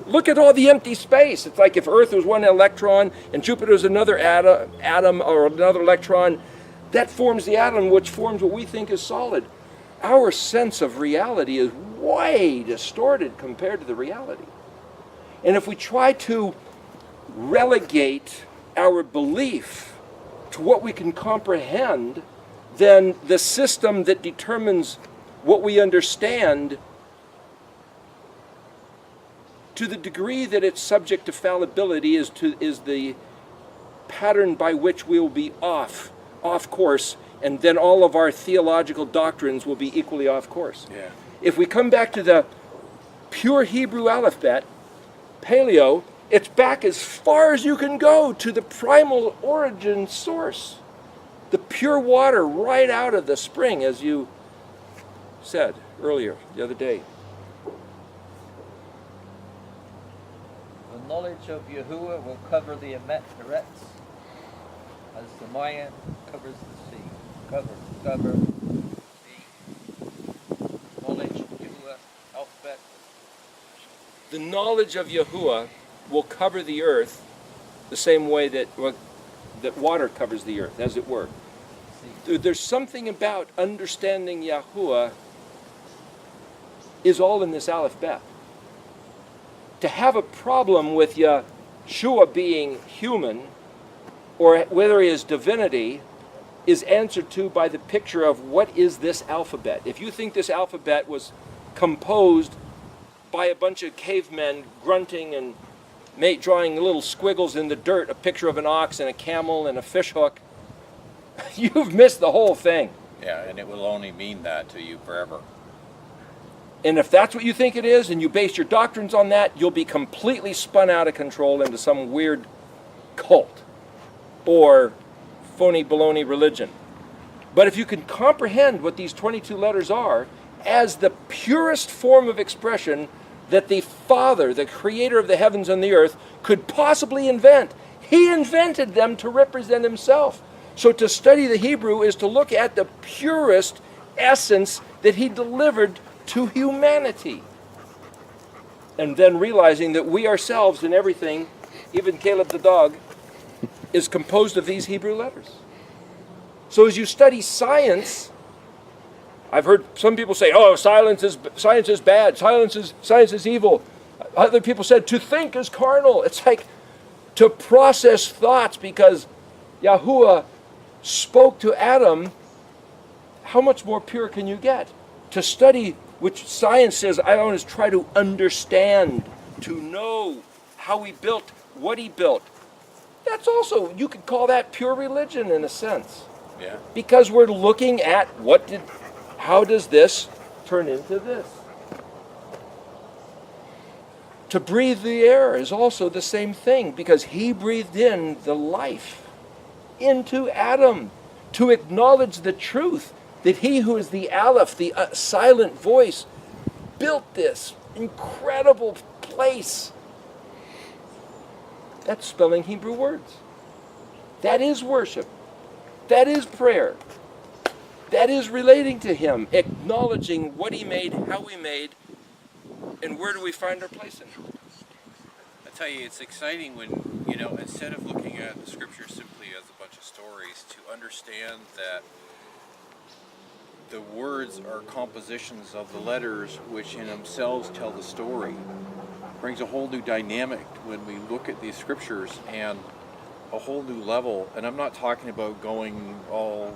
Look at all the empty space. It's like if Earth was one electron and Jupiter is another atom or another electron, that forms the atom, which forms what we think is solid. Our sense of reality is way distorted compared to the reality. And if we try to relegate our belief to what we can comprehend, then the system that determines what we understand, to the degree that it's subject to fallibility, is the pattern by which we will be off course, and then all of our theological doctrines will be equally off course. Yeah. If we come back to the pure Hebrew alphabet, paleo, it's back as far as you can go to the primal origin source. The pure water right out of the spring, as you said earlier, the other day. The knowledge of Yahuwah will cover the Emet Eretz, as the Mayan covers the sea. Cover the knowledge of Yahuwah, alphabet. The knowledge of Yahuwah will cover the earth the same way that water covers the earth, as it were. There's something about understanding Yahuwah is all in this Aleph Bet. To have a problem with Yeshua being human, or whether he is divinity, is answered to by the picture of what is this alphabet. If you think this alphabet was composed by a bunch of cavemen grunting and drawing little squiggles in the dirt, a picture of an ox and a camel and a fish hook, you've missed the whole thing. Yeah, and it will only mean that to you forever. And if that's what you think it is, and you base your doctrines on that, you'll be completely spun out of control into some weird cult or phony baloney religion. But if you can comprehend what these 22 letters are as the purest form of expression that the Father, the creator of the heavens and the earth, could possibly invent, he invented them to represent himself. So to study the Hebrew is to look at the purest essence that he delivered to humanity. And then realizing that we ourselves and everything, even Caleb the dog, is composed of these Hebrew letters. So as you study science, I've heard some people say, oh, science is bad, science is evil. Other people said, to think is carnal. It's like to process thoughts, because Yahuwah spoke to Adam. How much more pure can you get? To study, which science says, I want to try to understand, to know how he built what he built. That's also, you could call that pure religion in a sense. Yeah. Because we're looking at how does this turn into this? To breathe the air is also the same thing, because he breathed in the life into Adam, to acknowledge the truth that he who is the Aleph, the silent voice, built this incredible place. That's spelling Hebrew words. That is worship. That is prayer. That is relating to him, acknowledging what he made, how he made, and where do we find our place in it. I tell you, it's exciting when, instead of looking at the scripture simply as a bunch of stories, to understand that the words are compositions of the letters which in themselves tell the story. Brings a whole new dynamic when we look at these scriptures, and a whole new level. And I'm not talking about going all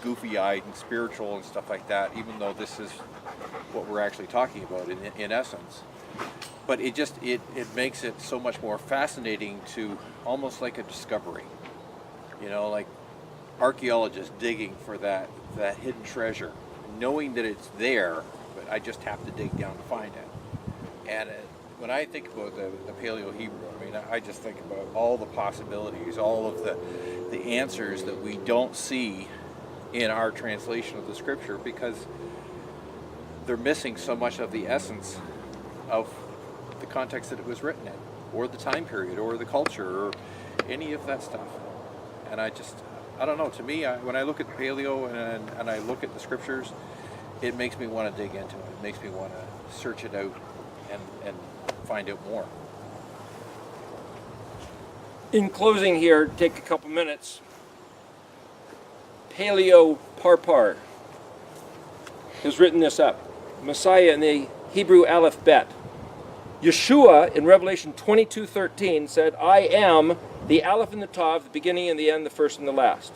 goofy-eyed and spiritual and stuff like that, even though this is what we're actually talking about in essence. But it makes it so much more fascinating, to almost like a discovery. Like archaeologists digging for that hidden treasure, knowing that it's there, but I just have to dig down to find it. And when I think about the Paleo-Hebrew, I just think about all the possibilities, all of the answers that we don't see in our translation of the scripture, because they're missing so much of the essence of the context that it was written in, or the time period, or the culture, or any of that stuff. And I don't know, to me, when I look at Paleo and I look at the scriptures, it makes me want to dig into it. It makes me want to search it out and find out more. In closing here, take a couple minutes. Paleo Parpar has written this up. Messiah in the Hebrew Aleph Bet. Yeshua in Revelation 22:13 said, I am the Aleph and the Tav, the beginning and the end, the first and the last.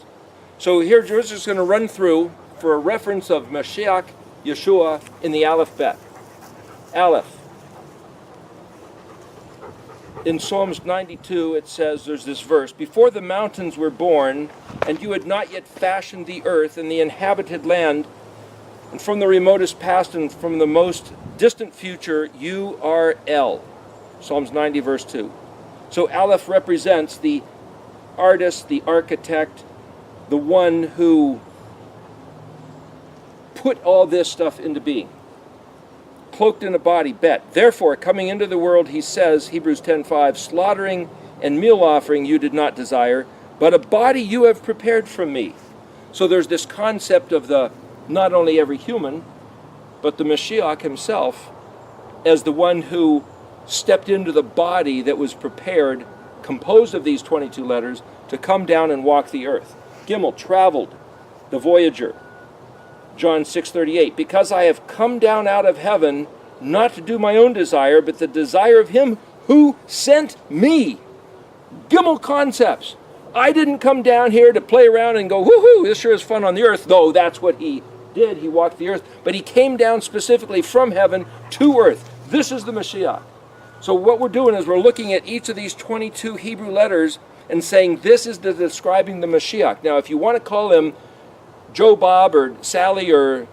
So here we're just going to run through for a reference of Mashiach, Yeshua in the Aleph Bet. Aleph. In Psalms 92 it says, there's this verse, before the mountains were born, and you had not yet fashioned the earth and the inhabited land, and from the remotest past and from the most distant future, you are El. Psalms 90 verse 2. So Aleph represents the artist, the architect, the one who put all this stuff into being. Cloaked in a body, Bet. Therefore, coming into the world, he says, Hebrews 10:5, slaughtering and meal offering you did not desire, but a body you have prepared from me. So there's this concept of not only every human, but the Mashiach himself as the one who stepped into the body that was prepared, composed of these 22 letters, to come down and walk the earth. Gimel, traveled, the voyager. John 6:38, because I have come down out of heaven not to do my own desire, but the desire of him who sent me. Gimel concepts. I didn't come down here to play around and go, woohoo, this sure is fun on the earth, though that's what he did. He walked the earth. But he came down specifically from heaven to earth. This is the Mashiach. So what we're doing is we're looking at each of these 22 Hebrew letters and saying this is describing the Mashiach. Now, if you want to call him Joe Bob or Sally or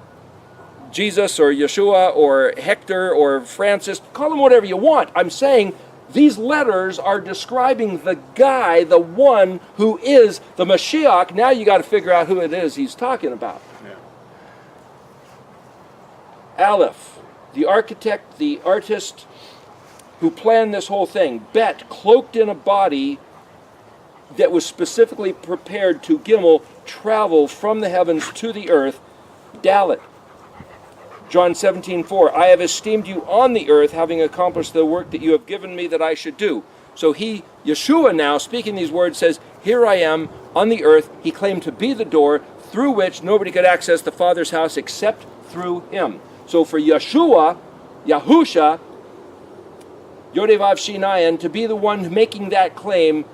Jesus or Yeshua or Hector or Francis, call him whatever you want. I'm saying these letters are describing the guy, the one who is the Mashiach. Now you got to figure out who it is he's talking about. Yeah. Aleph, the architect, the artist who planned this whole thing. Bet, cloaked in a body that was specifically prepared to Gimel, travel from the heavens to the earth. Dalet, John 17:4, I have esteemed you on the earth, having accomplished the work that you have given me that I should do. So Yeshua now, speaking these words, says, here I am on the earth. He claimed to be the door through which nobody could access the Father's house except through him. So for Yeshua, Yahusha, Yodevav Shinayan, to be the one making that claim,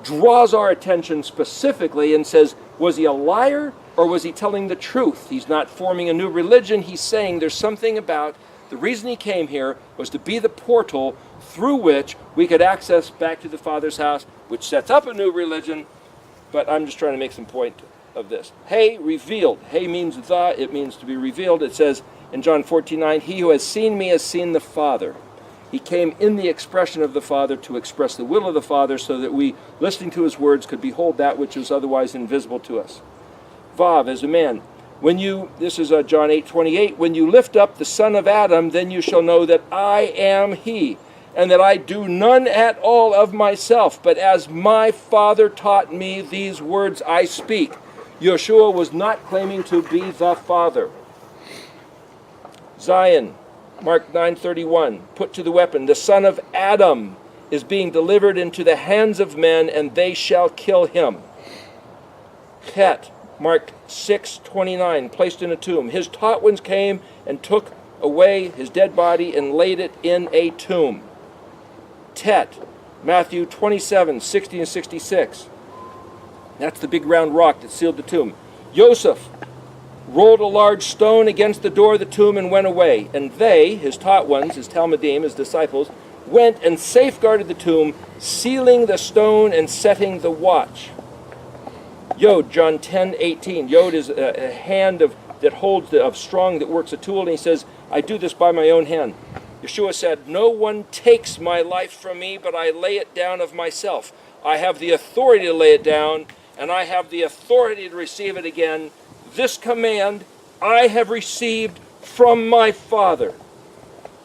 draws our attention specifically and says, was he a liar or was he telling the truth? He's not forming a new religion. He's saying there's something about the reason he came here was to be the portal through which we could access back to the Father's house, which sets up a new religion. But I'm just trying to make some point of this. Hey, revealed. Hey means the, it means to be revealed. It says in John 14:9, he who has seen me has seen the Father. He came in the expression of the Father to express the will of the Father so that we, listening to his words, could behold that which was otherwise invisible to us. Vav, as a man. This is John 8:28, when you lift up the Son of Adam, then you shall know that I am he, and that I do none at all of myself, but as my Father taught me, these words I speak. Yeshua was not claiming to be the Father. Zion, Mark 9:31, put to the weapon. The son of Adam is being delivered into the hands of men, and they shall kill him. Het, Mark 6:29, placed in a tomb. His taught ones came and took away his dead body and laid it in a tomb. Tet, Matthew 27:60 and 66. That's the big round rock that sealed the tomb. Yosef rolled a large stone against the door of the tomb and went away. And they, his taught ones, his Talmudim, his disciples, went and safeguarded the tomb, sealing the stone and setting the watch. Yod, John 10:18. Yod is a hand that holds of strong that works a tool, and he says, I do this by my own hand. Yeshua said, no one takes my life from me, but I lay it down of myself. I have the authority to lay it down, and I have the authority to receive it again. This command I have received from my Father.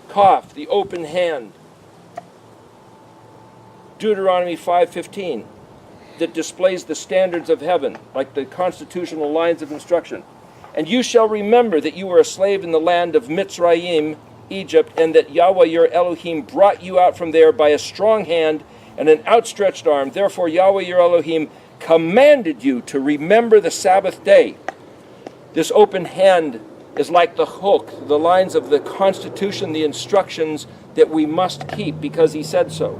Kaf, the open hand. Deuteronomy 5:15, that displays the standards of heaven, like the constitutional lines of instruction. And you shall remember that you were a slave in the land of Mitzrayim, Egypt, and that Yahweh your Elohim brought you out from there by a strong hand and an outstretched arm. Therefore Yahweh your Elohim commanded you to remember the Sabbath day. This open hand is like the hook, the lines of the Constitution, the instructions that we must keep because he said so.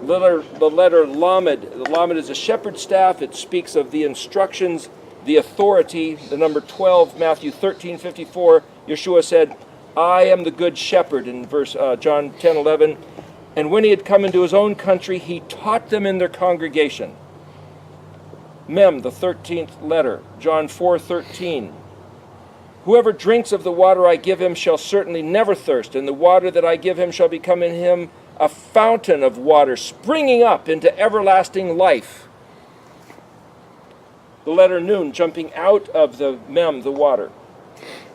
The letter Lamed. The Lamed is a shepherd's staff. It speaks of the instructions, the authority. The number 12, Matthew 13:54, Yeshua said, I am the good shepherd, in John 10:11. And when he had come into his own country, he taught them in their congregation. Mem, the 13th letter, John 4:13. Whoever drinks of the water I give him shall certainly never thirst, and the water that I give him shall become in him a fountain of water springing up into everlasting life. The letter Nun, jumping out of the Mem, the water,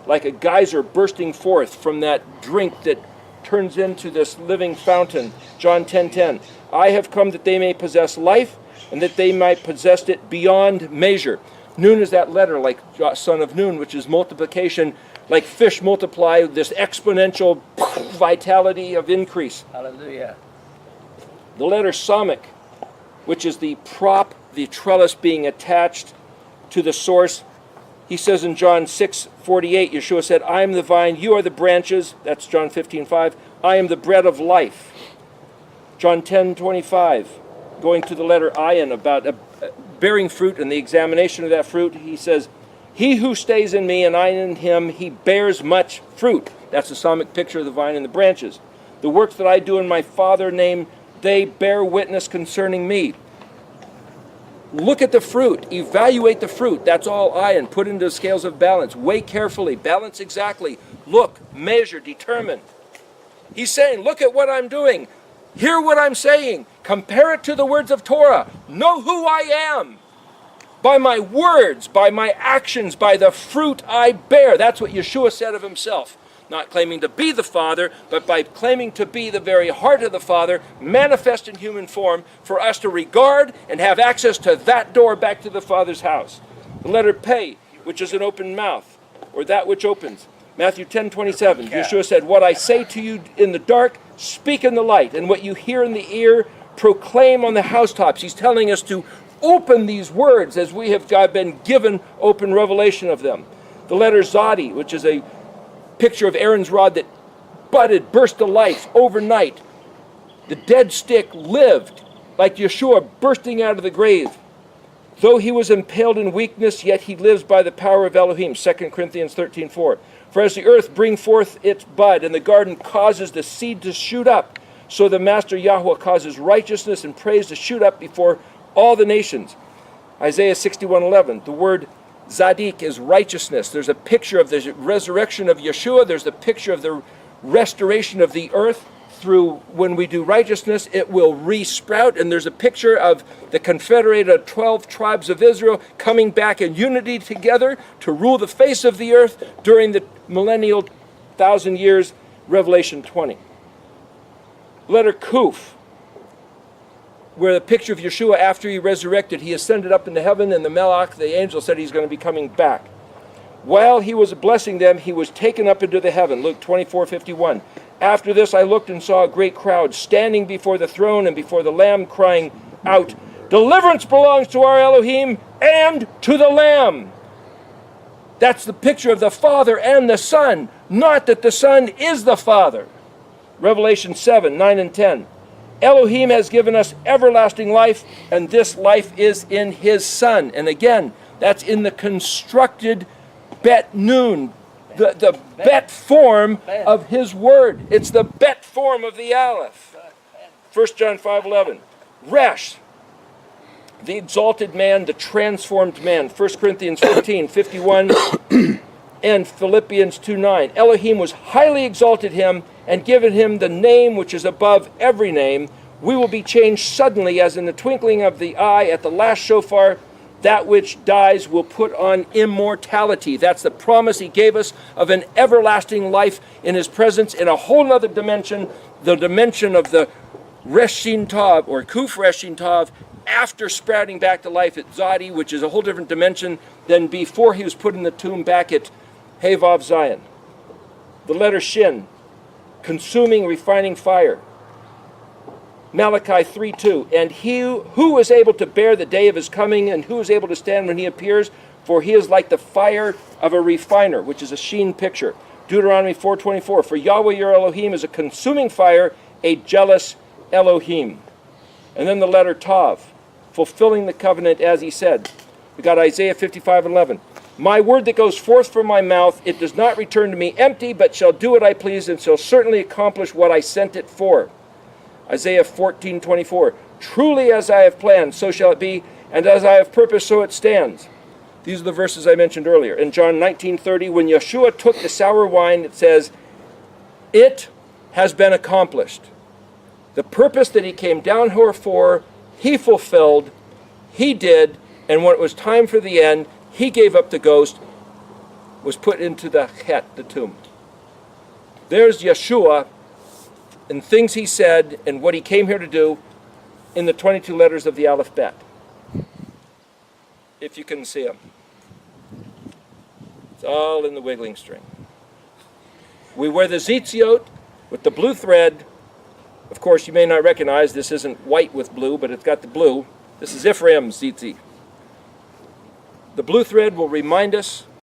like a geyser bursting forth from that drink that turns into this living fountain. John 10:10. I have come that they may possess life, and that they might possess it beyond measure. Nun is that letter, like son of Nun, which is multiplication, like fish multiply, this exponential vitality of increase. Hallelujah. The letter Samik, which is the prop, the trellis being attached to the source, He says in John 6:48, Yeshua said, I am the vine, you are the branches. That's John 15:5. I am the bread of life. John 10:25, going to the letter Ayin about bearing fruit and the examination of that fruit, he says, he who stays in me and I in him, he bears much fruit. That's the psalmic picture of the vine and the branches. The works that I do in my Father's name, they bear witness concerning me. Look at the fruit. Evaluate the fruit. That's all Ayin. Put into the scales of balance. Weigh carefully. Balance exactly. Look, measure, determine. He's saying, look at what I'm doing. Hear what I'm saying. Compare it to the words of Torah. Know who I am. By my words, by my actions, by the fruit I bear. That's what Yeshua said of himself. Not claiming to be the Father, but by claiming to be the very heart of the Father, manifest in human form, for us to regard and have access to that door back to the Father's house. The letter Pei, which is an open mouth, or that which opens. Matthew 10:27, Yeshua said, what I say to you in the dark, speak in the light, and what you hear in the ear, proclaim on the housetops. He's telling us to open these words as we have been given open revelation of them. The letter Zadi, which is a picture of Aaron's rod that budded, burst to life overnight. The dead stick lived, like Yeshua bursting out of the grave. Though he was impaled in weakness, yet he lives by the power of Elohim, 2 Corinthians 13:4. For as the earth brings forth its bud, and the garden causes the seed to shoot up, so the Master Yahweh causes righteousness and praise to shoot up before all the nations. Isaiah 61:11, the word Zadik is righteousness. There's a picture of the resurrection of Yeshua. There's a picture of the restoration of the earth through when we do righteousness, it will re-sprout. And there's a picture of the confederated 12 tribes of Israel coming back in unity together to rule the face of the earth during the millennial 1,000 years, Revelation 20. Letter Kuf, where the picture of Yeshua after he resurrected, he ascended up into heaven, and the Melech, the angel, said he's going to be coming back. While he was blessing them, he was taken up into the heaven. Luke 24:51. After this I looked and saw a great crowd standing before the throne and before the Lamb, crying out, "Deliverance belongs to our Elohim and to the Lamb." That's the picture of the Father and the Son, not that the Son is the Father. Revelation 7:9 and 10. Elohim has given us everlasting life, and this life is in his Son. And again, that's in the constructed bet noon, the bet form of his word. It's the bet form of the Aleph. 1 John 5:11. Resh, the exalted man, the transformed man. 1 Corinthians 15:51 and Philippians 2:9. Elohim was highly exalted him and given him the name which is above every name. We will be changed suddenly as in the twinkling of the eye at the last shofar. That which dies will put on immortality. That's the promise he gave us of an everlasting life in his presence in a whole other dimension, the dimension of the Reshin Tov, or Kuf Reshin Tov, after sprouting back to life at Zadi, which is a whole different dimension than before he was put in the tomb back at Hevav Zion. The letter Shin, consuming, refining fire. Malachi 3:2, and he who is able to bear the day of his coming, and who is able to stand when he appears, for he is like the fire of a refiner, which is a sheen picture. Deuteronomy 4:24, for Yahweh your Elohim is a consuming fire, a jealous Elohim. And then the letter Tav, fulfilling the covenant as he said. We got Isaiah 55:11. My word that goes forth from my mouth, it does not return to me empty, but shall do what I please, and shall certainly accomplish what I sent it for. Isaiah 14:24. Truly as I have planned, so shall it be, and as I have purposed, so it stands. These are the verses I mentioned earlier. In John 19:30, when Yeshua took the sour wine, it says, it has been accomplished. The purpose that he came down here for, he fulfilled, he did, and when it was time for the end, he gave up the ghost, was put into the chet, the tomb. There's Yeshua and things he said and what he came here to do in the 22 letters of the Aleph Bet. If you can see them. It's all in the wiggling string. We wear the zitziot with the blue thread. Of course, you may not recognize this isn't white with blue, but it's got the blue. This is Ephraim's zitzi. The blue thread will remind us